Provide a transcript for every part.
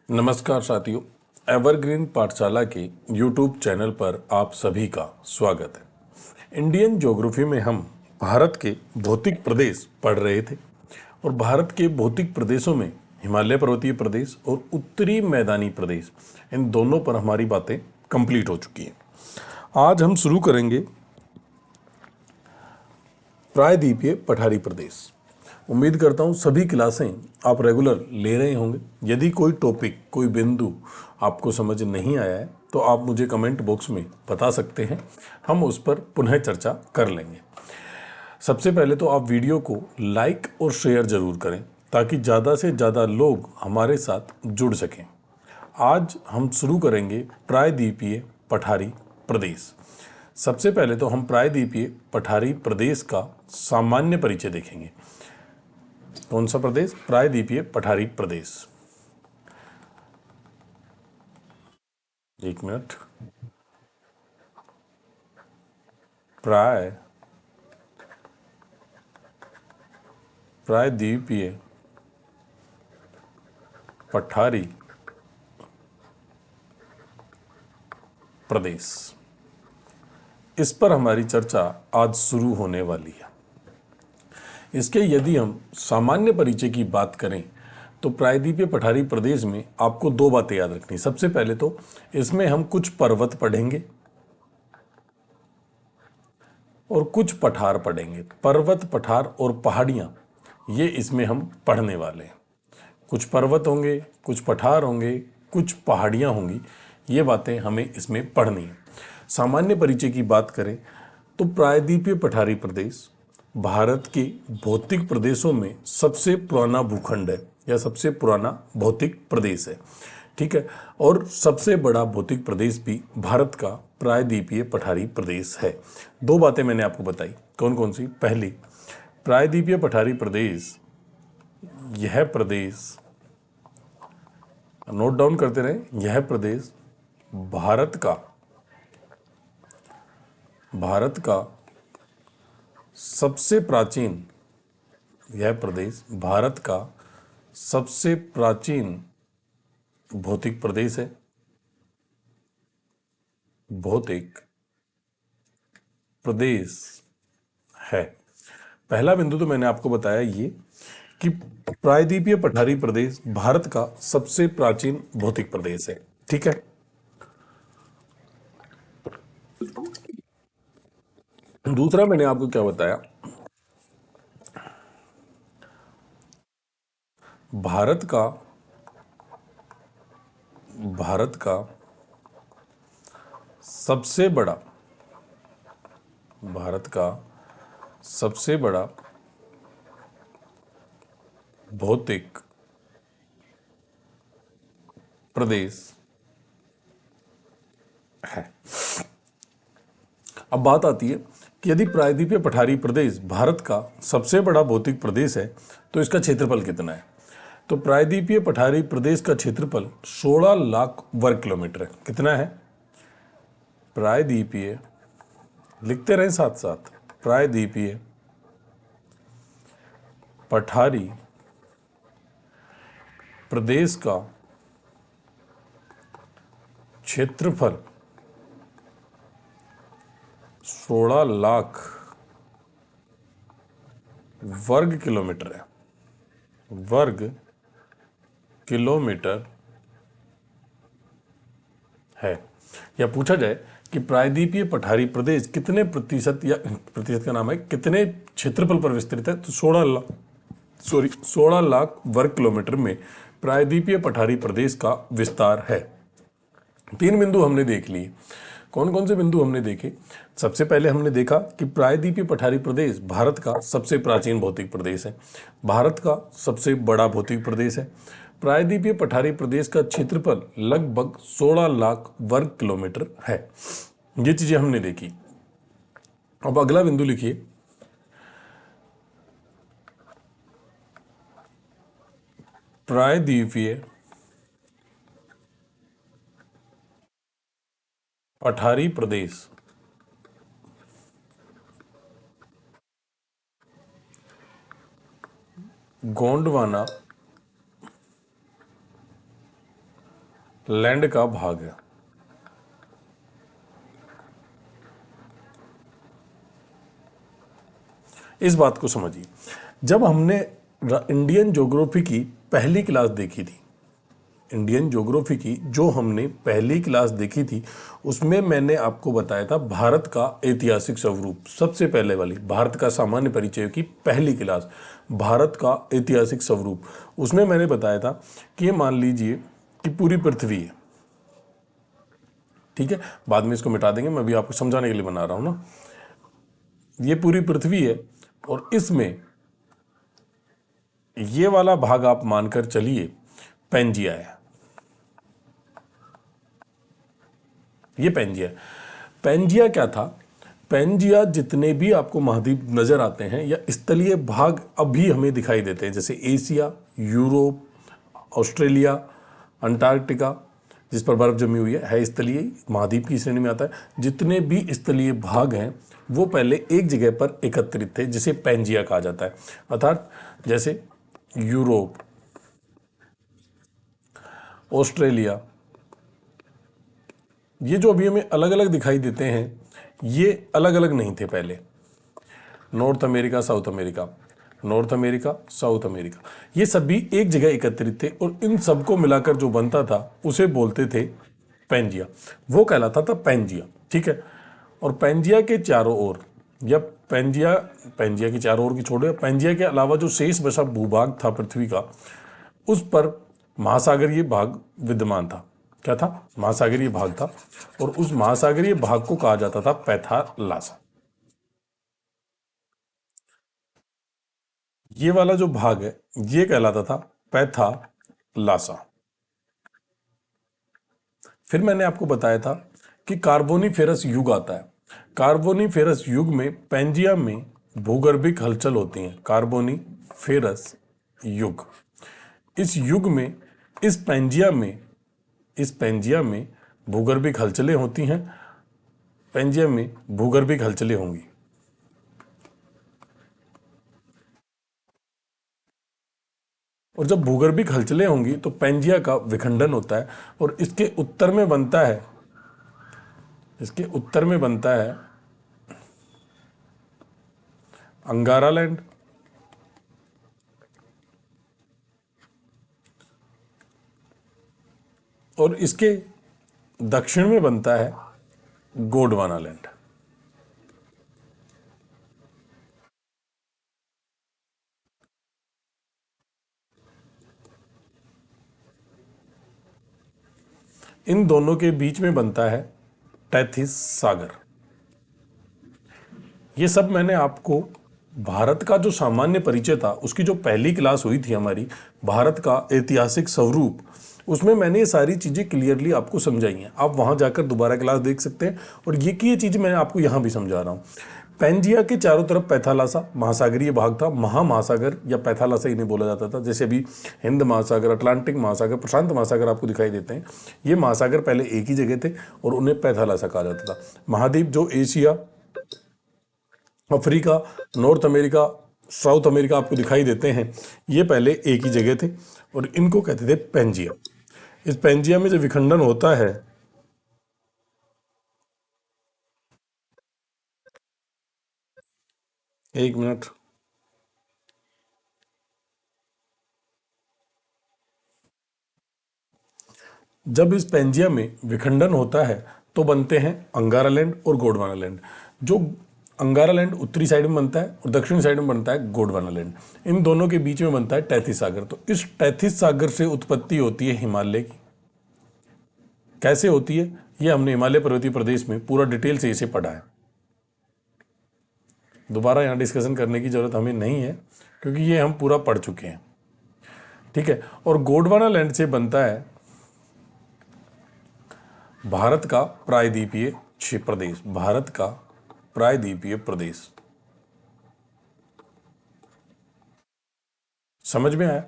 नमस्कार साथियों, एवरग्रीन पाठशाला के YouTube चैनल पर आप सभी का स्वागत है। इंडियन ज्योग्राफी में हम भारत के भौतिक प्रदेश पढ़ रहे थे और भारत के भौतिक प्रदेशों में हिमालय पर्वतीय प्रदेश और उत्तरी मैदानी प्रदेश, इन दोनों पर हमारी बातें कंप्लीट हो चुकी हैं। आज हम शुरू करेंगे प्रायद्वीपीय पठारी प्रदेश। उम्मीद करता हूँ सभी क्लासें आप रेगुलर ले रहे होंगे। यदि कोई टॉपिक, कोई बिंदु आपको समझ नहीं आया है तो आप मुझे कमेंट बॉक्स में बता सकते हैं, हम उस पर पुनः चर्चा कर लेंगे। सबसे पहले तो आप वीडियो को लाइक और शेयर ज़रूर करें ताकि ज़्यादा से ज़्यादा लोग हमारे साथ जुड़ सकें। आज हम शुरू करेंगे प्रायद्वीपीय पठारी प्रदेश। सबसे पहले तो हम प्रायद्वीपीय पठारी प्रदेश का सामान्य परिचय देखेंगे। कौन सा प्रदेश? प्रायद्वीपीय पठारी प्रदेश। एक मिनट। प्रायद्वीपीय पठारी प्रदेश, इस पर हमारी चर्चा आज शुरू होने वाली है। इसके यदि हम सामान्य परिचय की बात करें तो प्रायद्वीपीय पठारी प्रदेश में आपको दो बातें याद रखनी। सबसे पहले तो इसमें हम कुछ पर्वत पढ़ेंगे और कुछ पठार पढ़ेंगे। पर्वत, पठार और पहाड़ियाँ, ये इसमें हम पढ़ने वाले हैं। कुछ पर्वत होंगे, कुछ पठार होंगे, कुछ पहाड़ियाँ होंगी, ये बातें हमें इसमें पढ़नी है। सामान्य परिचय की बात करें तो प्रायद्वीपीय पठारी प्रदेश भारत के भौतिक प्रदेशों में सबसे पुराना भूखंड है या सबसे पुराना भौतिक प्रदेश है, ठीक है। और सबसे बड़ा भौतिक प्रदेश भी भारत का प्रायद्वीपीय पठारी प्रदेश है। दो बातें मैंने आपको बताई, कौन कौन सी? पहली, प्रायद्वीपीय पठारी प्रदेश, यह प्रदेश, नोट डाउन करते रहें, यह प्रदेश भारत का सबसे प्राचीन, यह प्रदेश भारत का सबसे प्राचीन भौतिक प्रदेश है। भौतिक प्रदेश है। पहला बिंदु तो मैंने आपको बताया ये कि प्रायद्वीपीय पठारी प्रदेश भारत का सबसे प्राचीन भौतिक प्रदेश है, ठीक है। दूसरा मैंने आपको क्या बताया? भारत का सबसे बड़ा, भारत का सबसे बड़ा भौतिक प्रदेश है। अब बात आती है कि यदि प्रायद्वीपीय पठारी प्रदेश भारत का सबसे बड़ा भौतिक प्रदेश है तो इसका क्षेत्रफल कितना है? तो प्रायद्वीपीय पठारी प्रदेश का क्षेत्रफल 16 लाख वर्ग किलोमीटर है। कितना है? प्रायद्वीपीय, लिखते रहें साथ साथ, प्रायद्वीपीय पठारी प्रदेश का क्षेत्रफल 16 लाख वर्ग किलोमीटर है। वर्ग किलोमीटर है। या पूछा जाए कि प्रायद्वीपीय पठारी प्रदेश कितने प्रतिशत, या प्रतिशत का नाम है, कितने क्षेत्रफल पर विस्तृत है, तो 16 लाख वर्ग किलोमीटर में प्रायद्वीपीय पठारी प्रदेश का विस्तार है। तीन बिंदु हमने देख लिए। कौन कौन से बिंदु हमने देखे? सबसे पहले हमने देखा कि प्रायद्वीपीय पठारी प्रदेश भारत का सबसे प्राचीन भौतिक प्रदेश है, भारत का सबसे बड़ा भौतिक प्रदेश है। प्रायद्वीपीय पठारी प्रदेश का क्षेत्रफल लगभग 16 लाख वर्ग किलोमीटर है। ये चीजें हमने देखी। अब अगला बिंदु लिखिए, प्रायद्वीपीय पठारी प्रदेश गोंडवाना लैंड का भाग है। इस बात को समझिए, जब हमने इंडियन ज्योग्राफी की पहली क्लास देखी थी, इंडियन ज्योग्राफी की जो हमने पहली क्लास देखी थी, उसमें मैंने आपको बताया था भारत का ऐतिहासिक स्वरूप। सबसे पहले वाली भारत का सामान्य परिचय की पहली क्लास, भारत का ऐतिहासिक स्वरूप, उसमें मैंने बताया था कि मान लीजिए कि पूरी पृथ्वी है, ठीक है, बाद में इसको मिटा देंगे, मैं भी आपको समझाने के लिए बना रहा हूं ना। ये पूरी पृथ्वी है और इसमें ये वाला भाग आप मानकर चलिए पेंजिया है। ये पेंजिया, पेंजिया क्या था? पेंजिया जितने भी आपको महाद्वीप नजर आते हैं या स्थलीय भाग अभी हमें दिखाई देते हैं, जैसे एशिया, यूरोप, ऑस्ट्रेलिया, अंटार्कटिका, जिस पर बर्फ जमी हुई है स्थलीय महाद्वीप की श्रेणी में आता है। जितने भी स्थलीय भाग हैं वो पहले एक जगह पर एकत्रित थे, जिसे पेंजिया कहा जाता है। अर्थात जैसे यूरोप, ऑस्ट्रेलिया, ये जो अभी हमें अलग अलग दिखाई देते हैं, ये अलग अलग नहीं थे पहले। North America, south America, north America, south America, ये सभी एक जगह एकत्रित थे और इन सबको मिलाकर जो बनता था उसे बोलते थे पेंजिया। वो कहलाता था पेंजिया, ठीक है। और पेंजिया के चारों ओर, या पेंजिया, पेंजिया के चारों ओर की छोड़े, पेंजिया के अलावा जो शेष बचा भूभाग था पृथ्वी का, उस पर महासागरीय भाग विद्यमान था। क्या था? महासागरीय भाग था, और उस महासागरीय भाग को कहा जाता था पैथालासा। ये वाला जो भाग है ये कहलाता था पैथालासा। फिर मैंने आपको बताया था कि कार्बोनीफेरस युग आता है। कार्बोनीफेरस युग में पेंजिया में भूगर्भिक हलचल होती है। कार्बोनीफेरस युग, इस युग में इस पेंजिया में भूगर्भिक हलचलें होती हैं। पेंजिया में भूगर्भिक हलचलें होंगी। और जब भूगर्भिक हलचलें होंगी तो पेंजिया का विखंडन होता है, और इसके उत्तर में बनता है अंगारालैंड, और इसके दक्षिण में बनता है गोंडवानालैंड। इन दोनों के बीच में बनता है टैथिस सागर। ये सब मैंने आपको भारत का जो सामान्य परिचय था, उसकी जो पहली क्लास हुई थी हमारी, भारत का ऐतिहासिक स्वरूप, उसमें मैंने ये सारी चीज़ें क्लियरली आपको समझाई हैं। आप वहाँ जाकर दोबारा क्लास देख सकते हैं, और ये की ये चीज़ मैं आपको यहाँ भी समझा रहा हूँ। पेंजिया के चारों तरफ पैथालासा महासागरीय भाग था। महासागर या पैथालासा इन्हें बोला जाता था। जैसे अभी हिंद महासागर, अटलांटिक महासागर, प्रशांत महासागर आपको दिखाई देते हैं, ये महासागर पहले एक ही जगह थे और उन्हें पैथालासा कहा जाता था। महाद्वीप जो Asia, Africa, north America, south America आपको दिखाई देते हैं, ये पहले एक ही जगह थे और इनको कहते थे पेंजिया। इस पेंजिया में जब विखंडन होता है, एक मिनट, जब इस पेंजिया में विखंडन होता है तो बनते हैं अंगारालैंड और गोंडवानालैंड। जो अंगारालैंड उत्तरी साइड में बनता है और दक्षिणी साइड में बनता है गोंडवानालैंड। इन दोनों के बीच में बनता है टैथिस सागर। तो इस टैथिस सागर से उत्पत्ति होती है हिमालय की। कैसे होती है ये हमने हिमालय पर्वतीय प्रदेश में पूरा डिटेल से इसे पढ़ा है। दोबारा यहाँ डिस्कशन करने की जरूरत हमें नहीं है, क्योंकि ये हम पूरा पढ़ चुके हैं, ठीक है। और गोंडवानालैंड से बनता है भारत का प्रायद्वीपीय प्रदेश, भारत का प्रायद्वीपीय प्रदेश। समझ में आया?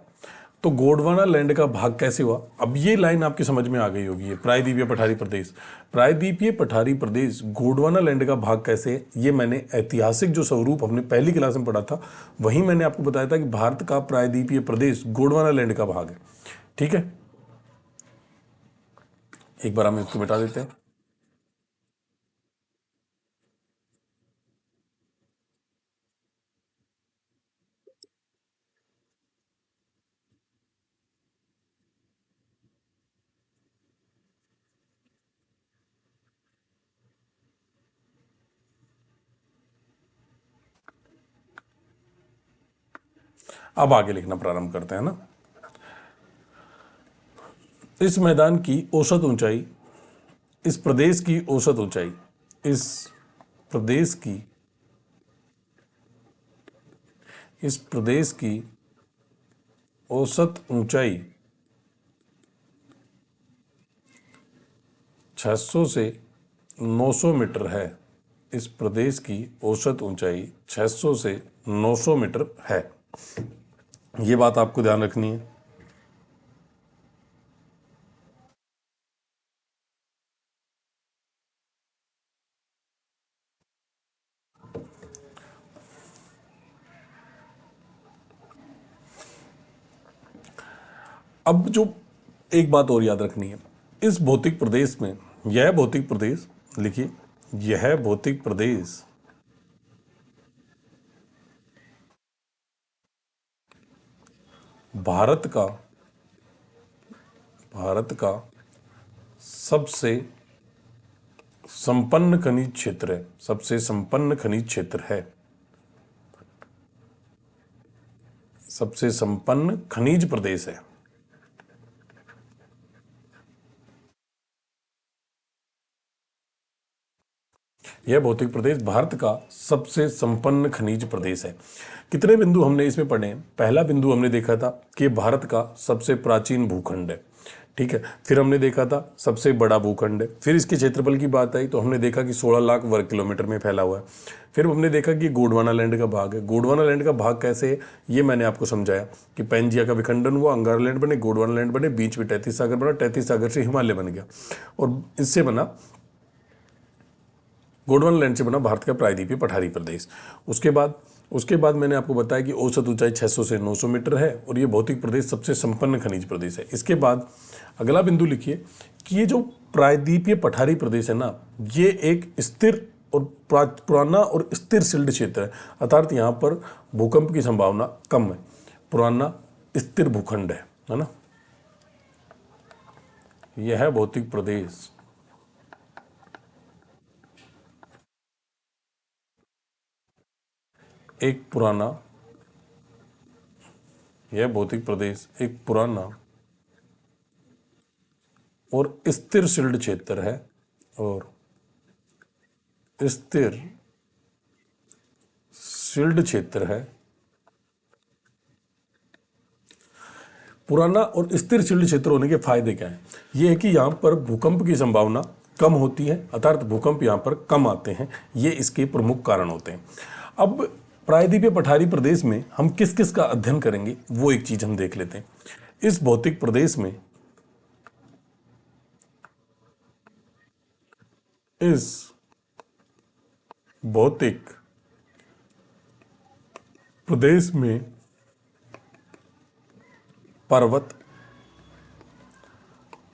तो गोंडवानालैंड का भाग कैसे हुआ, अब ये लाइन आपकी समझ में आ गई होगी। प्रायद्वीपीय पठारी प्रदेश, प्रायद्वीपीय पठारी प्रदेश, गोंडवानालैंड का भाग कैसे है, ये मैंने ऐतिहासिक जो स्वरूप हमने पहली क्लास में पढ़ा था, वहीं मैंने आपको बताया था कि भारत का प्रायद्वीपीय प्रदेश गोंडवानालैंड का भाग है, ठीक है। एक बार हम इसको मिटा देते हैं। अब आगे लिखना प्रारंभ करते हैं ना। इस मैदान की औसत ऊंचाई, इस प्रदेश की औसत ऊंचाई, इस प्रदेश की इस प्रदेश की औसत ऊंचाई 600 से 900 मीटर है। इस प्रदेश की औसत ऊंचाई 600 से 900 मीटर है। ये बात आपको ध्यान रखनी है। अब जो एक बात और याद रखनी है, इस भौतिक प्रदेश में, यह भौतिक प्रदेश, लिखिए, यह भौतिक प्रदेश भारत का सबसे संपन्न खनिज क्षेत्र है। सबसे संपन्न खनिज क्षेत्र है। सबसे संपन्न खनिज प्रदेश है। यह भौतिक प्रदेश भारत का सबसे संपन्न खनिज प्रदेश है। कितने बिंदु हमने इसमें पढ़े हैं? पहला बिंदु हमने देखा था कि भारत का सबसे प्राचीन भूखंड है, ठीक है। फिर हमने देखा था सबसे बड़ा भूखंड है। फिर इसके क्षेत्रफल की बात आई तो हमने देखा कि 16 लाख वर्ग किलोमीटर में फैला हुआ है। फिर हमने देखा कि गोंडवाना लैंड का भाग है। गोंडवाना लैंड का भाग कैसे है ये मैंने आपको समझाया कि पैंजिया का विखंडन हुआ, अंगार लैंड बने, गोंडवाना लैंड बने, बीच में 33 सागर बना, 33 सागर से हिमालय बन गया और इससे बना, गोंडवाना लैंड से बना भारत का प्रायद्वीपीय पठारी प्रदेश। उसके बाद मैंने आपको बताया कि औसत ऊंचाई 600 से 900 मीटर है और ये भौतिक प्रदेश सबसे संपन्न खनिज प्रदेश है। इसके बाद अगला बिंदु लिखिए कि ये जो प्रायद्वीपीय पठारी प्रदेश है ना, ये एक स्थिर और पुराना और स्थिर शिल्ड क्षेत्र है, अर्थात यहाँ पर भूकंप की संभावना कम है। पुराना स्थिर भूखंड है ना। यह है भौतिक प्रदेश एक पुराना, यह भौतिक प्रदेश एक पुराना और स्थिर शिल्ड क्षेत्र है और स्थिर शिल्ड क्षेत्र है। पुराना और स्थिर शिल्ड क्षेत्र होने के फायदे क्या हैं? ये है कि यहाँ पर भूकंप की संभावना कम होती है, अर्थात भूकंप यहाँ पर कम आते हैं। ये इसके प्रमुख कारण होते हैं। अब प्रायद्वीपीय पठारी प्रदेश में हम किस किस का अध्ययन करेंगे वो एक चीज हम देख लेते हैं। इस भौतिक प्रदेश में, इस भौतिक प्रदेश में पर्वत,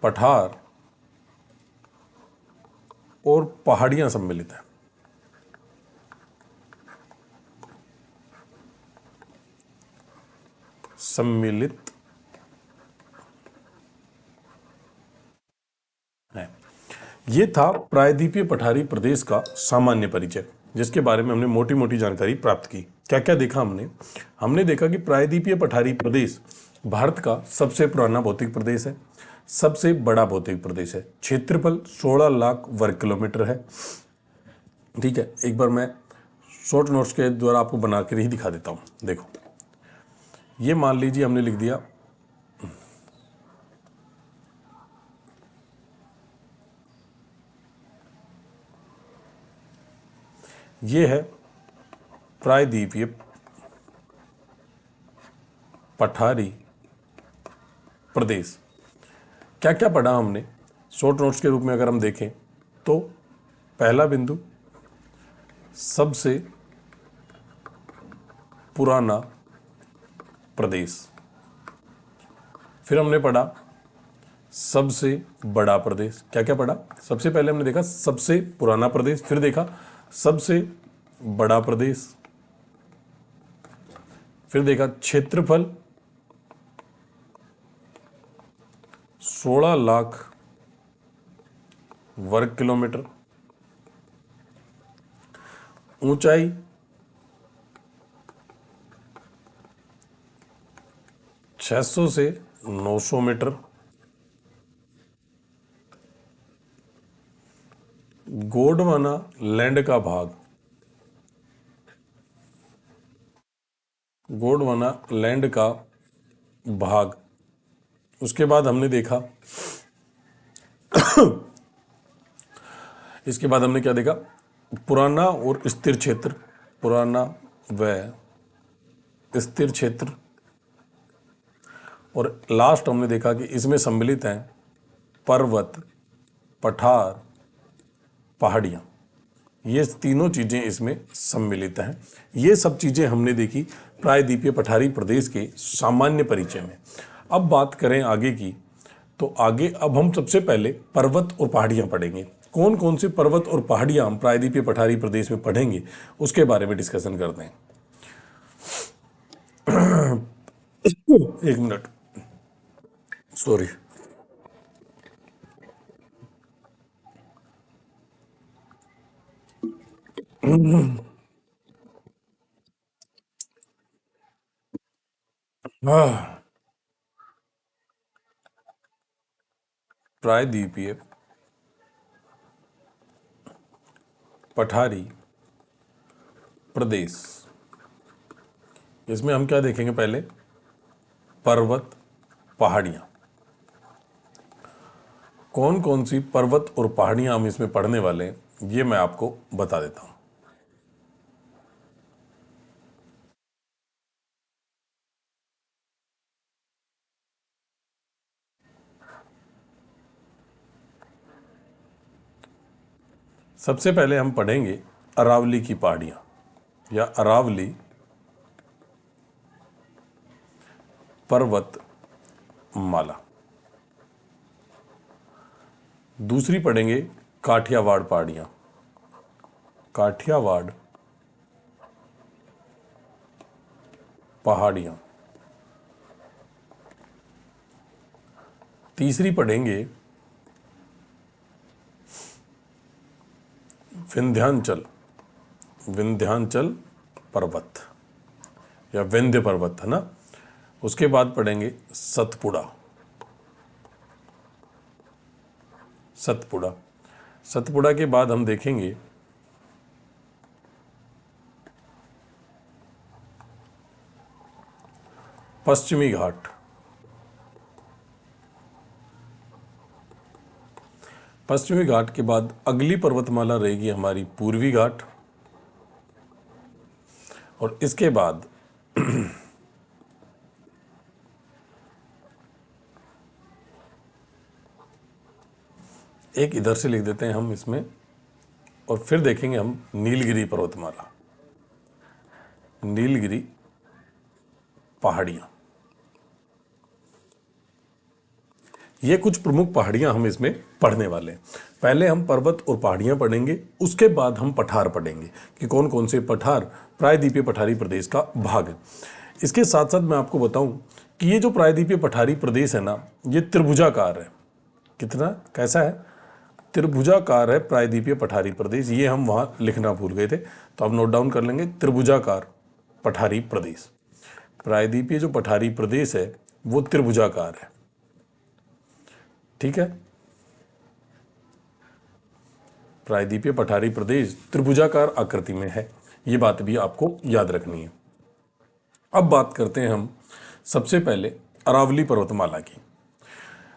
पठार और पहाड़ियां सम्मिलित हैं। सम्मिलित है। ये था प्रायद्वीपीय पठारी प्रदेश का सामान्य परिचय, जिसके बारे में हमने मोटी मोटी जानकारी प्राप्त की। क्या क्या देखा हमने देखा कि प्रायद्वीपीय पठारी प्रदेश भारत का सबसे पुराना भौतिक प्रदेश है, सबसे बड़ा भौतिक प्रदेश है, क्षेत्रफल 16 लाख वर्ग किलोमीटर है, ठीक है। एक बार मैं शॉर्ट नोट्स के द्वारा आपको बना कर ही दिखा देता हूं। देखो, ये मान लीजिए हमने लिख दिया ये है प्रायद्वीपीय पठारी प्रदेश। क्या क्या पढ़ा हमने शॉर्ट नोट्स के रूप में अगर हम देखें तो पहला बिंदु सबसे पुराना प्रदेश, फिर हमने पढ़ा सबसे बड़ा प्रदेश। क्या क्या पढ़ा? सबसे पहले हमने देखा सबसे पुराना प्रदेश, फिर देखा सबसे बड़ा प्रदेश, फिर देखा क्षेत्रफल 16 लाख वर्ग किलोमीटर, ऊंचाई 600 से 900 मीटर, गोंडवाना लैंड का भाग, गोंडवाना लैंड का भाग। उसके बाद हमने देखा इसके बाद हमने क्या देखा? पुराना और स्थिर क्षेत्र, पुराना व स्थिर क्षेत्र। और लास्ट हमने देखा कि इसमें सम्मिलित हैं पर्वत, पठार, पहाड़ियाँ। ये तीनों चीज़ें इसमें सम्मिलित हैं। ये सब चीज़ें हमने देखी प्रायद्वीपीय पठारी प्रदेश के सामान्य परिचय में। अब बात करें आगे की, तो आगे अब हम सबसे पहले पर्वत और पहाड़ियाँ पढ़ेंगे। कौन कौन से पर्वत और पहाड़ियाँ हम प्रायद्वीपीय पठारी प्रदेश में पढ़ेंगे उसके बारे में डिस्कशन करते हैं। एक मिनट, सॉरी। प्रायद्वीपीय पठारी प्रदेश, इसमें हम क्या देखेंगे? पहले पर्वत, पहाड़ियाँ। कौन कौन सी पर्वत और पहाड़ियाँ हम इसमें पढ़ने वाले हैं ये मैं आपको बता देता हूँ। सबसे पहले हम पढ़ेंगे अरावली की पहाड़ियाँ या अरावली पर्वत माला। दूसरी पढ़ेंगे काठियावाड़ पहाड़ियाँ, काठियावाड़ पहाड़ियाँ। तीसरी पढ़ेंगे विंध्याचल, विंध्याचल पर्वत या विंध्य पर्वत, है ना। उसके बाद पढ़ेंगे सतपुड़ा, सतपुड़ा। सतपुड़ा के बाद हम देखेंगे पश्चिमी घाट, पश्चिमी घाट के बाद अगली पर्वतमाला रहेगी हमारी पूर्वी घाट, और इसके बाद एक इधर से लिख देते हैं हम इसमें, और फिर देखेंगे हम नीलगिरी पर्वतमाला, नीलगिरी पहाड़ियाँ। ये कुछ प्रमुख पहाड़ियाँ हम इसमें पढ़ने वाले हैं। पहले हम पर्वत और पहाड़ियाँ पढ़ेंगे, उसके बाद हम पठार पढ़ेंगे कि कौन कौन से पठार प्रायद्वीपीय पठारी प्रदेश का भाग है। इसके साथ साथ मैं आपको बताऊं कि ये जो प्रायद्वीपीय पठारी प्रदेश है ना, ये त्रिभुजाकार है। कितना कैसा है? त्रिभुजाकार है प्रायद्वीपीय पठारी प्रदेश। ये हम वहाँ लिखना भूल गए थे, तो आप नोट डाउन कर लेंगे, त्रिभुजाकार पठारी प्रदेश। प्रायद्वीपीय जो पठारी प्रदेश है वो त्रिभुजाकार है, ठीक है। प्रायद्वीपीय पठारी प्रदेश त्रिभुजाकार आकृति में है, ये बात भी आपको याद रखनी है। अब बात करते हैं हम सबसे पहले अरावली पर्वतमाला की।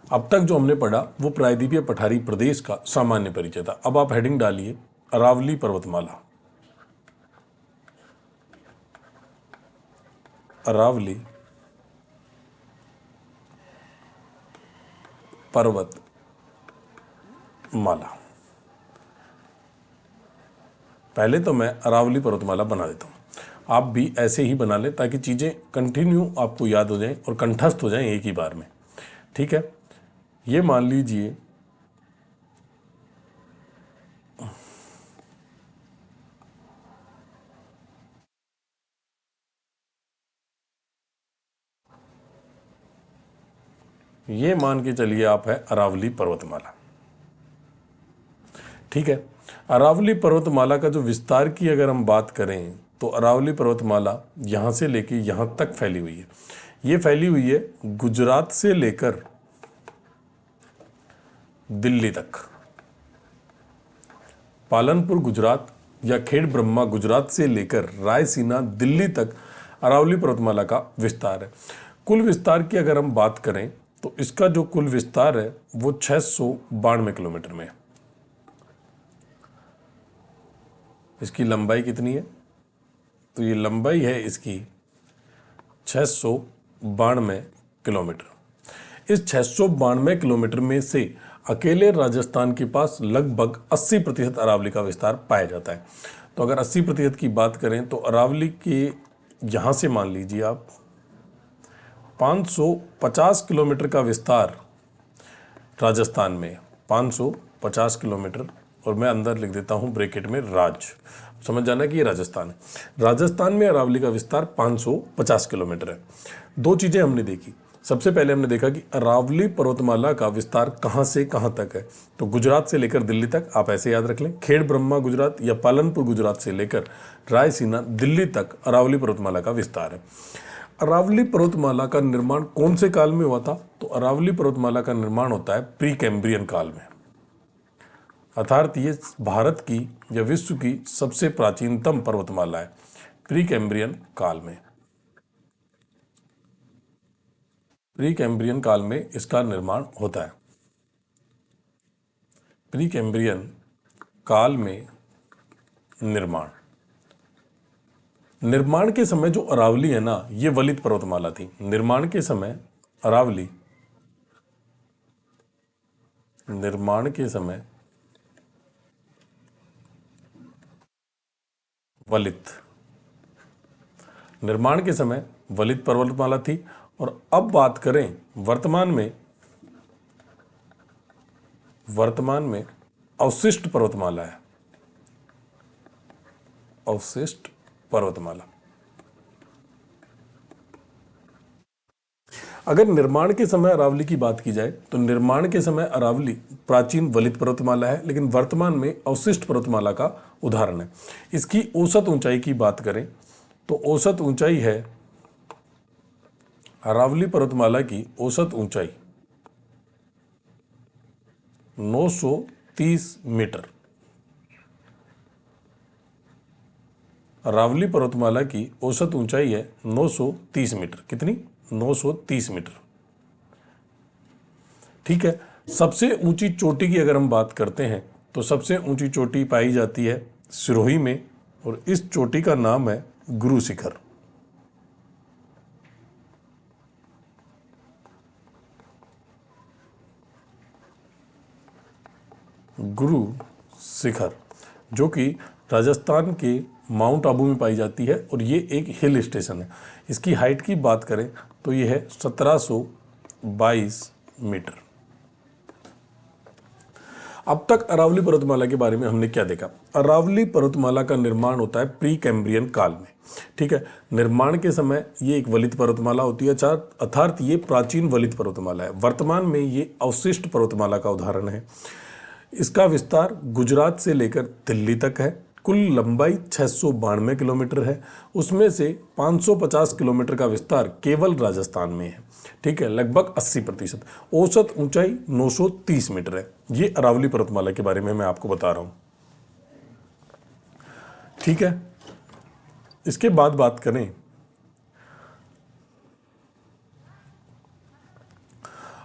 अब तक जो हमने पढ़ा वो प्रायद्वीपीय पठारी प्रदेश का सामान्य परिचय था। अब आप हेडिंग डालिए अरावली पर्वतमाला, अरावली पर्वत माला। पहले तो मैं अरावली पर्वतमाला बना देता हूँ, आप भी ऐसे ही बना लें ताकि चीज़ें कंटिन्यू आपको याद हो जाएं और कंठस्थ हो जाएं एक ही बार में, ठीक है। ये मान लीजिए ये मान के चलिए आप है अरावली पर्वतमाला। ठीक है, अरावली पर्वतमाला का जो विस्तार की अगर हम बात करें तो अरावली पर्वतमाला यहाँ से लेके यहाँ तक फैली हुई है। ये फैली हुई है गुजरात से लेकर दिल्ली तक। पालनपुर गुजरात या खेड़ ब्रह्मा गुजरात से लेकर रायसीना दिल्ली तक अरावली पर्वतमाला का विस्तार है। कुल विस्तार की अगर हम बात करें तो इसका जो कुल विस्तार है वो 692 किलोमीटर में है। इसकी लंबाई कितनी है? तो ये लंबाई है इसकी 692 किलोमीटर। इस 692 किलोमीटर में से अकेले राजस्थान के पास लगभग 80% अरावली का विस्तार पाया जाता है। तो अगर 80% की बात करें तो अरावली के यहाँ से मान लीजिए आप 550 किलोमीटर का विस्तार राजस्थान में, 550 किलोमीटर, और मैं अंदर लिख देता हूँ ब्रैकेट में राज, समझ जाना कि ये राजस्थान है। राजस्थान में अरावली का विस्तार 550 किलोमीटर है। दो चीज़ें हमने देखी। सबसे पहले हमने देखा कि अरावली पर्वतमाला का विस्तार कहाँ से कहाँ तक है। तो गुजरात से लेकर दिल्ली तक, आप ऐसे याद रख लें, खेड़ ब्रह्मा गुजरात या पालनपुर गुजरात से लेकर रायसीना दिल्ली तक अरावली पर्वतमाला का विस्तार है। अरावली पर्वतमाला का निर्माण कौन से काल में हुआ था? तो अरावली पर्वतमाला का निर्माण होता है प्री कैम्ब्रियन काल में, अर्थात ये भारत की या विश्व की सबसे प्राचीनतम पर्वतमाला है प्री कैम्ब्रियन काल में। प्री कैम्ब्रियन काल में इसका निर्माण होता है। प्री कैम्ब्रियन काल में निर्माण के समय जो अरावली है ना, ये वलित पर्वतमाला थी। निर्माण के समय अरावली वलित पर्वतमाला थी। और अब बात करें वर्तमान में अवशिष्ट पर्वतमाला है। अवशिष्ट पर्वतमाला। अगर निर्माण के समय अरावली की बात की जाए तो निर्माण के समय अरावली प्राचीन वलित पर्वतमाला है, लेकिन वर्तमान में अवशिष्ट पर्वतमाला का उदाहरण है। इसकी औसत ऊंचाई की बात करें तो औसत ऊंचाई है, अरावली पर्वतमाला की औसत ऊंचाई 930 मीटर। अरावली पर्वतमाला की औसत ऊंचाई है 930 मीटर। कितनी? 930 मीटर। ठीक है, सबसे ऊंची चोटी की अगर हम बात करते हैं तो सबसे ऊंची चोटी पाई जाती है सिरोही में, और इस चोटी का नाम है गुरु शिखर। गुरु शिखर जो कि राजस्थान के माउंट आबू में पाई जाती है, और ये एक हिल स्टेशन है। इसकी हाइट की बात करें तो ये है 1722 मीटर। अब तक अरावली पर्वतमाला के बारे में हमने क्या देखा? अरावली पर्वतमाला का निर्माण होता है प्री कैम्ब्रियन काल में। ठीक है, निर्माण के समय ये एक वलित पर्वतमाला होती है, अर्थात ये प्राचीन वलित पर्वतमाला है। वर्तमान में ये अवशिष्ट पर्वतमाला का उदाहरण है। इसका विस्तार गुजरात से लेकर दिल्ली तक है। कुल लंबाई 692 किलोमीटर है, उसमें से 550 किलोमीटर का विस्तार केवल राजस्थान में है। ठीक है, लगभग 80%। औसत ऊंचाई 930 मीटर है। ये अरावली पर्वतमाला के बारे में मैं आपको बता रहा हूं। ठीक है, इसके बाद बात करें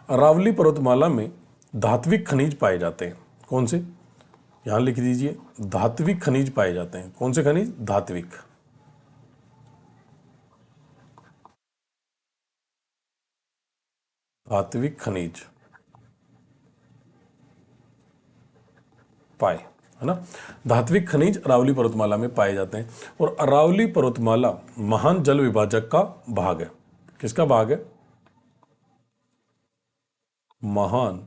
अरावली पर्वतमाला में धात्विक खनिज पाए जाते हैं। कौन से? यहां लिख दीजिए, धात्विक खनिज पाए जाते हैं। कौन से खनिज? धात्विक। धात्विक खनिज पाए, है ना। धात्विक खनिज अरावली पर्वतमाला में पाए जाते हैं। और अरावली पर्वतमाला महान जल विभाजक का भाग है। किसका भाग है? महान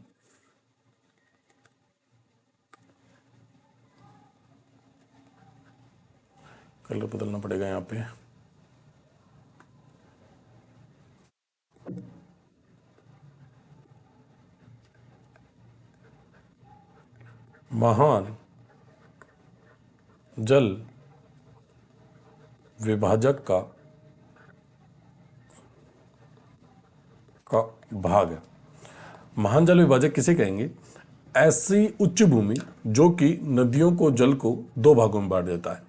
कलर बदलना पड़ेगा यहाँ पे। महान जल विभाजक का भाग है। महान जल विभाजक किसे कहेंगे? ऐसी उच्च भूमि जो कि नदियों को जल को दो भागों में बांट देता है,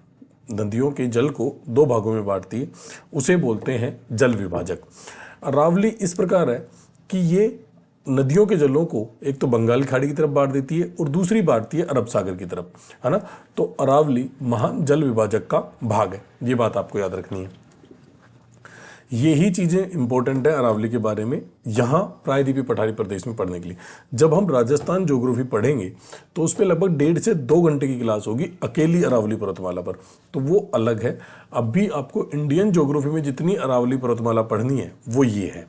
नदियों के जल को दो भागों में बांटती है, उसे बोलते हैं जल विभाजक। अरावली इस प्रकार है कि ये नदियों के जलों को एक तो बंगाल की खाड़ी की तरफ बांट देती है और दूसरी बांटती है अरब सागर की तरफ, है ना। तो अरावली महान जल विभाजक का भाग है, ये बात आपको याद रखनी है। यही चीज़ें इंपॉर्टेंट है अरावली के बारे में यहाँ प्रायद्वीपीय पठारी प्रदेश में पढ़ने के लिए। जब हम राजस्थान ज्योग्राफी पढ़ेंगे तो उस पर लगभग 1.5 से 2 घंटे की क्लास होगी अकेली अरावली पर्वतमाला पर, तो वो अलग है। अब भी आपको इंडियन ज्योग्राफी में जितनी अरावली पर्वतमाला पढ़नी है वो ये है,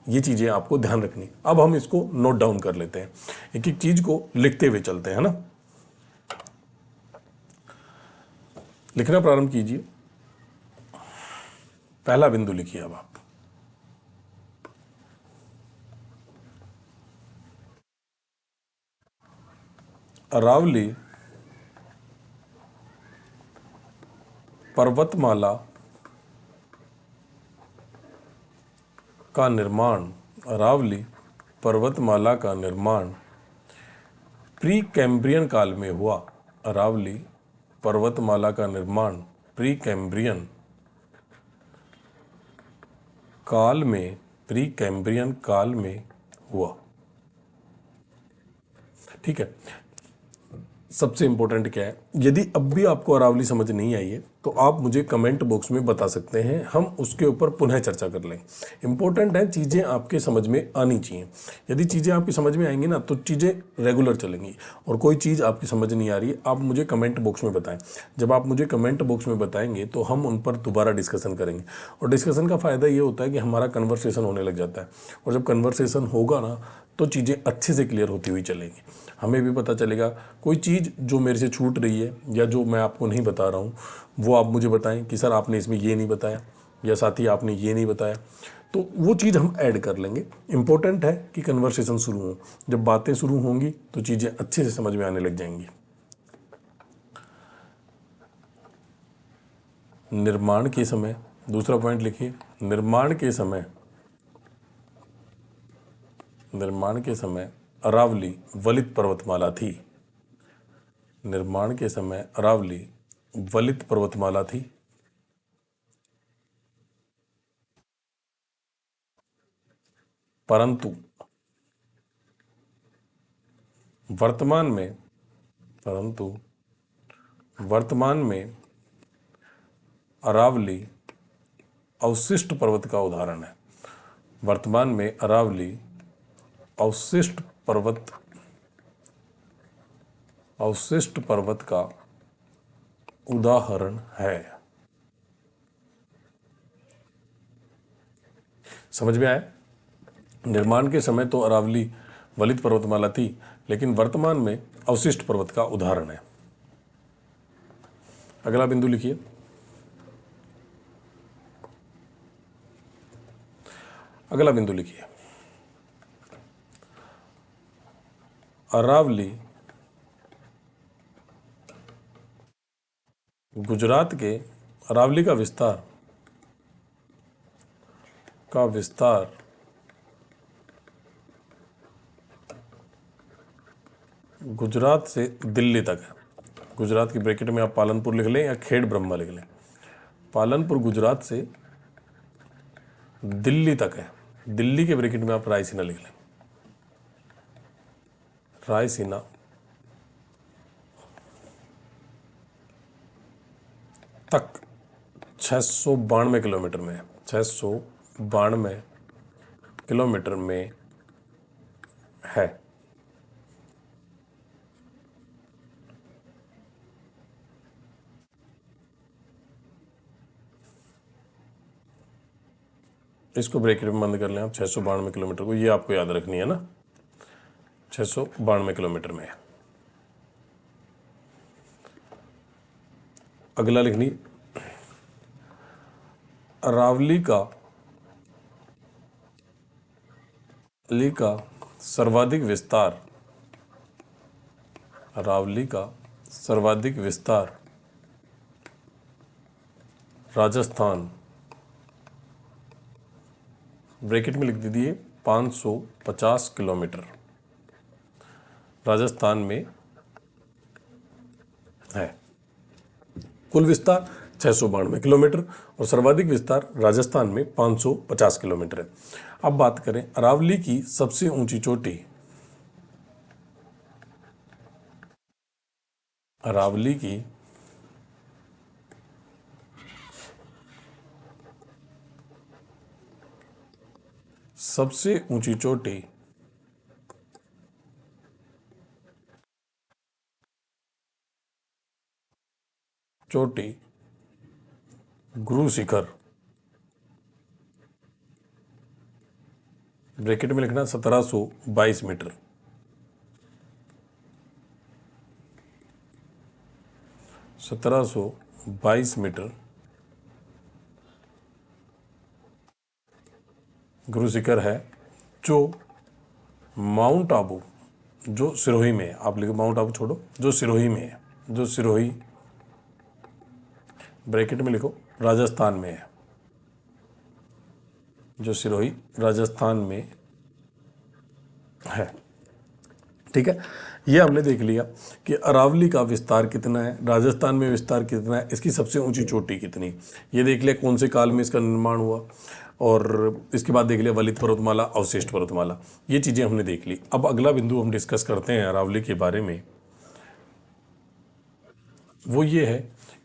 ये चीज़ें आपको ध्यान रखनी। अब हम इसको नोट डाउन कर लेते हैं, एक एक चीज़ को लिखते हुए चलते हैं ना। लिखना प्रारंभ कीजिए। पहला बिंदु लिखिए अब आप। अरावली पर्वतमाला का निर्माण, अरावली पर्वतमाला का निर्माण प्री कैम्ब्रियन काल में हुआ। अरावली पर्वतमाला का निर्माण प्री कैम्ब्रियन काल में, प्री कैम्ब्रियन काल में हुआ। ठीक है। सबसे इंपॉर्टेंट क्या है, यदि अब भी आपको अरावली समझ नहीं आई है तो आप मुझे कमेंट बॉक्स में बता सकते हैं, हम उसके ऊपर पुनः चर्चा कर लेंगे। इंपॉर्टेंट है चीज़ें आपके समझ में आनी चाहिए। यदि चीज़ें आपकी समझ में आएंगी ना तो चीज़ें रेगुलर चलेंगी। और कोई चीज़ आपकी समझ नहीं आ रही है, आप मुझे कमेंट बॉक्स में बताएं। जब आप मुझे कमेंट बॉक्स में बताएंगे तो हम उन पर दोबारा डिस्कशन करेंगे। और डिस्कशन का फ़ायदा ये होता है कि हमारा कन्वर्सेशन होने लग जाता है, और जब कन्वर्सेशन होगा ना तो चीज़ें अच्छे से क्लियर होती हुई चलेंगी। हमें भी पता चलेगा कोई चीज़ जो मेरे से छूट रही है या जो मैं आपको नहीं बता रहा हूँ वो आप मुझे बताएं कि सर आपने इसमें ये नहीं बताया, या साथी आपने ये नहीं बताया, तो वो चीज़ हम ऐड कर लेंगे। इम्पोर्टेंट है कि कन्वर्सेशन शुरू हो। जब बातें शुरू होंगी तो चीज़ें अच्छे से समझ में आने लग जाएंगी। निर्माण के समय, दूसरा पॉइंट लिखिए, निर्माण के समय अरावली वलित पर्वतमाला थी। निर्माण के समय अरावली वलित पर्वतमाला थी। परंतु वर्तमान में अरावली अवशिष्ट पर्वत का उदाहरण है। वर्तमान में अरावली अवशिष्ट पर्वत का उदाहरण है। समझ में आया? निर्माण के समय तो अरावली वलित पर्वतमाला थी, लेकिन वर्तमान में अवशिष्ट पर्वत का उदाहरण है। अगला बिंदु लिखिए। अरावली गुजरात के, अरावली का विस्तार गुजरात से दिल्ली तक है। गुजरात की ब्रैकेट में आप पालनपुर लिख लें या खेड़ ब्रह्मा लिख लें। पालनपुर गुजरात से दिल्ली तक है। दिल्ली के ब्रैकेट में आप रायसीना लिख लें। रायसीना तक 692 किलोमीटर में है। 692 किलोमीटर में है। इसको ब्रैकेट में बंद कर लें आप, 692 किलोमीटर को, ये आपको याद रखनी है ना, 692 किलोमीटर में है। अगला लिखनी अरावली का सर्वाधिक विस्तार, अरावली का सर्वाधिक विस्तार राजस्थान, ब्रैकेट में लिख दीजिए 550 किलोमीटर राजस्थान में है। कुल विस्तार 692 किलोमीटर और सर्वाधिक विस्तार राजस्थान में 550 किलोमीटर है। अब बात करें अरावली की सबसे ऊंची चोटी, अरावली की सबसे ऊंची चोटी गुरु शिखर, ब्रैकेट में लिखना 1722 मीटर, 1722 मीटर गुरु शिखर है, जो माउंट आबू, जो सिरोही में है। आप लिखो माउंट आबू छोड़ो, जो सिरोही में है, जो सिरोही ब्रैकेट में लिखो राजस्थान में है, जो सिरोही राजस्थान में है। ठीक है, ये हमने देख लिया कि अरावली का विस्तार कितना है, राजस्थान में विस्तार कितना है, इसकी सबसे ऊंची चोटी कितनी। ये देख लिया कौन से काल में इसका निर्माण हुआ, और इसके बाद देख लिया वलित पर्वतमाला, अवशिष्ट पर्वतमाला, ये चीज़ें हमने देख ली। अब अगला बिंदु हम डिस्कस करते हैं अरावली के बारे में, वो ये है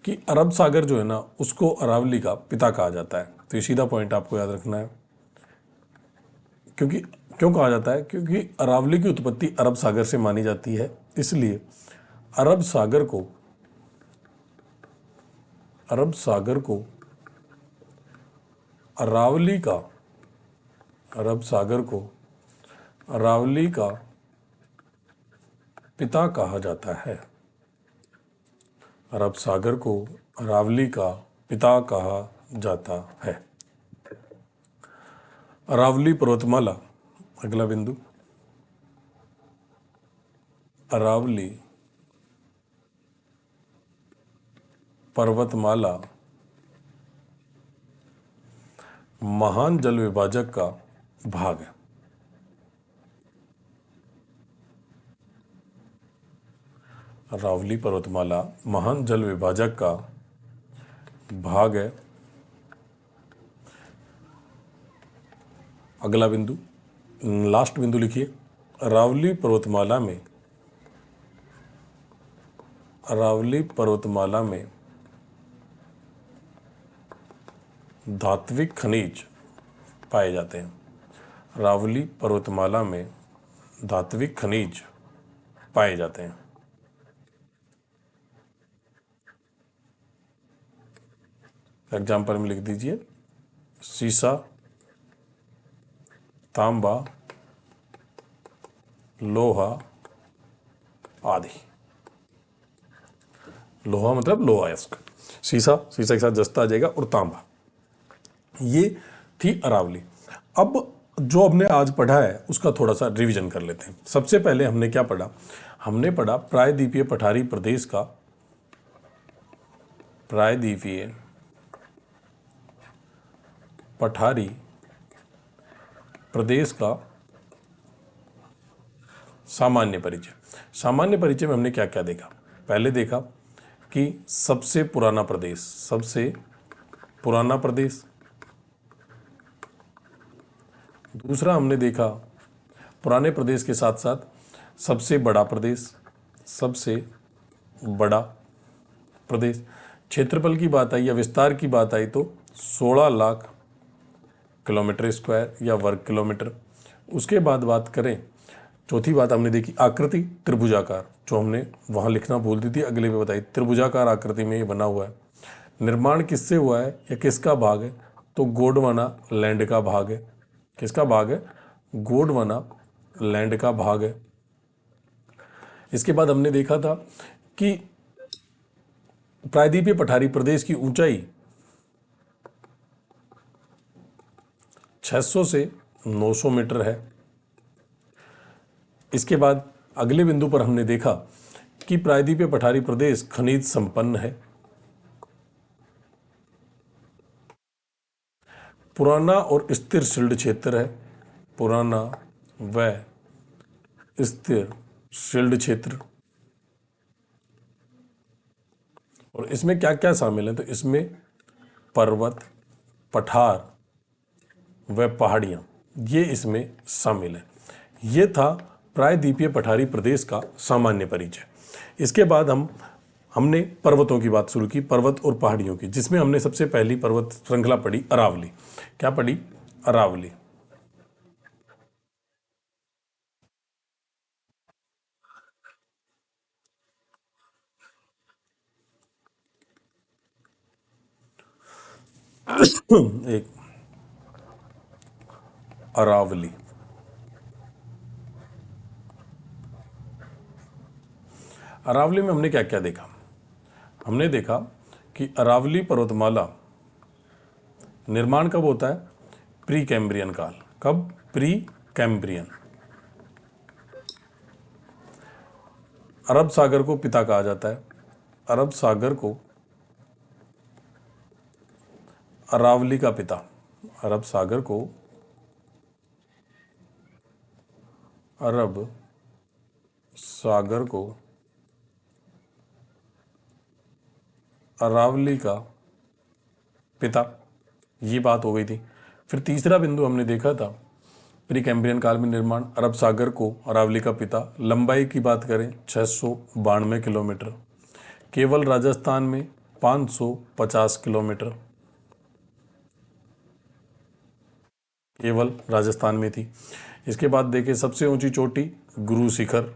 कि अरब सागर जो है ना, उसको अरावली का पिता कहा जाता है। तो ये सीधा पॉइंट आपको याद रखना है। क्योंकि क्यों कहा जाता है? क्योंकि अरावली की उत्पत्ति अरब सागर से मानी जाती है, इसलिए अरब सागर को अरावली का पिता कहा जाता है। अरब सागर को अरावली का पिता कहा जाता है। अरावली पर्वतमाला, अगला बिंदु, अरावली पर्वतमाला महान जल विभाजक का भाग है। अरावली पर्वतमाला महान जल विभाजक का भाग है। अगला बिंदु, लास्ट बिंदु लिखिए, अरावली पर्वतमाला में धात्विक खनिज पाए जाते हैं। अरावली पर्वतमाला में धात्विक खनिज पाए जाते हैं। एग्जाम्पल में लिख दीजिए सीसा, तांबा, लोहा आदि। लोहा मतलब लोहा अयस्क, सीसा के साथ जस्ता आ जाएगा, और तांबा। ये थी अरावली। अब जो हमने आज पढ़ा है उसका थोड़ा सा रिवीजन कर लेते हैं। सबसे पहले हमने क्या पढ़ा? हमने पढ़ा प्रायद्वीपीय पठारी प्रदेश का, प्रायद्वीपीय पठारी प्रदेश का सामान्य परिचय। सामान्य परिचय में हमने क्या क्या देखा? पहले देखा कि सबसे पुराना प्रदेश। दूसरा हमने देखा पुराने प्रदेश के साथ साथ सबसे बड़ा प्रदेश। क्षेत्रफल की बात आई या विस्तार की बात आई तो 16 लाख किलोमीटर स्क्वायर या वर्ग किलोमीटर। उसके बाद बात करें, चौथी बात हमने देखी आकृति त्रिभुजाकार, जो हमने वहाँ लिखना भूल दी थी, अगले में बताई। त्रिभुजाकार आकृति में ये बना हुआ है। निर्माण किससे हुआ है या किसका भाग है? तो गोंडवाना लैंड का भाग है। किसका भाग है? गोंडवाना लैंड का भाग है। इसके बाद हमने देखा था कि प्रायद्वीपीय पठारी प्रदेश की ऊंचाई 600 से 900 मीटर है। इसके बाद अगले बिंदु पर हमने देखा कि प्रायद्वीपीय पठारी प्रदेश खनिज संपन्न है। पुराना और स्थिर शिल्ड क्षेत्र है, पुराना व स्थिर शिल्ड क्षेत्र। और इसमें क्या क्या शामिल है, तो इसमें पर्वत, पठार व पहाड़ियाँ ये इसमें शामिल है। ये था प्रायद्वीपीय पठारी प्रदेश का सामान्य परिचय। इसके बाद हमने पर्वतों की बात शुरू की, पर्वत और पहाड़ियों की, जिसमें हमने सबसे पहली पर्वत श्रृंखला पढ़ी अरावली। क्या पढ़ी? अरावली। एक अरावली, अरावली में हमने क्या क्या देखा? हमने देखा कि अरावली पर्वतमाला निर्माण कब होता है? प्री कैम्ब्रियन काल। कब? Pre Cambrian. अरब सागर को पिता कहा जाता है। अरब सागर को अरावली का पिता, अरब सागर को अरब सागर को अरावली का पिता, ये बात हो गई थी। फिर तीसरा बिंदु हमने देखा था प्री कैम्ब्रियन काल में निर्माण, अरब सागर को अरावली का पिता। लंबाई की बात करें 692 किलोमीटर, केवल राजस्थान में 550 किलोमीटर, केवल राजस्थान में थी। इसके बाद देखें सबसे ऊंची चोटी गुरु शिखर,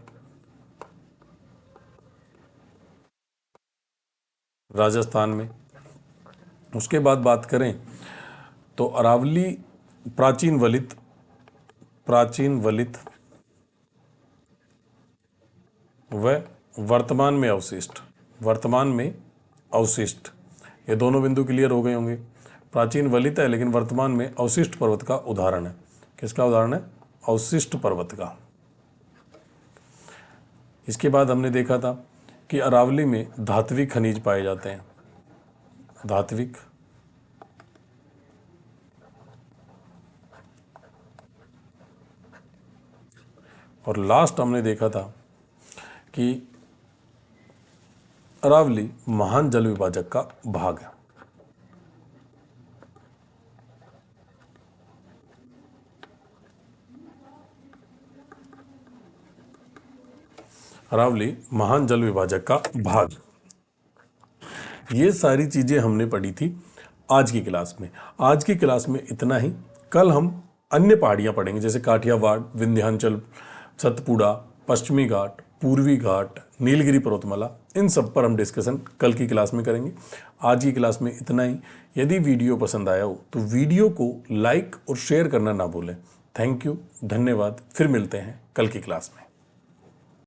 राजस्थान में। उसके बाद बात करें तो अरावली प्राचीन वलित व वर्तमान में अवशिष्ट, ये दोनों बिंदु क्लियर हो गए होंगे। प्राचीन वलित है लेकिन वर्तमान में अवशिष्ट पर्वत का उदाहरण है। किसका उदाहरण है? अवशिष्ट पर्वत का। इसके बाद हमने देखा था कि अरावली में धात्विक खनिज पाए जाते हैं, धात्विक। और लास्ट हमने देखा था कि अरावली महान जल विभाजक का भाग है। अरावली महान जल विभाजक का भाग। ये सारी चीजें हमने पढ़ी थी आज की क्लास में। आज की क्लास में इतना ही। कल हम अन्य पहाड़ियाँ पढ़ेंगे, जैसे काठियावाड़, विंध्याचल, सतपुड़ा, पश्चिमी घाट, पूर्वी घाट, नीलगिरी पर्वतमाला, इन सब पर हम डिस्कशन कल की क्लास में करेंगे। आज की क्लास में इतना ही। यदि वीडियो पसंद आया हो तो वीडियो को लाइक और शेयर करना ना भूलें। थैंक यू, धन्यवाद। फिर मिलते हैं कल की क्लास में।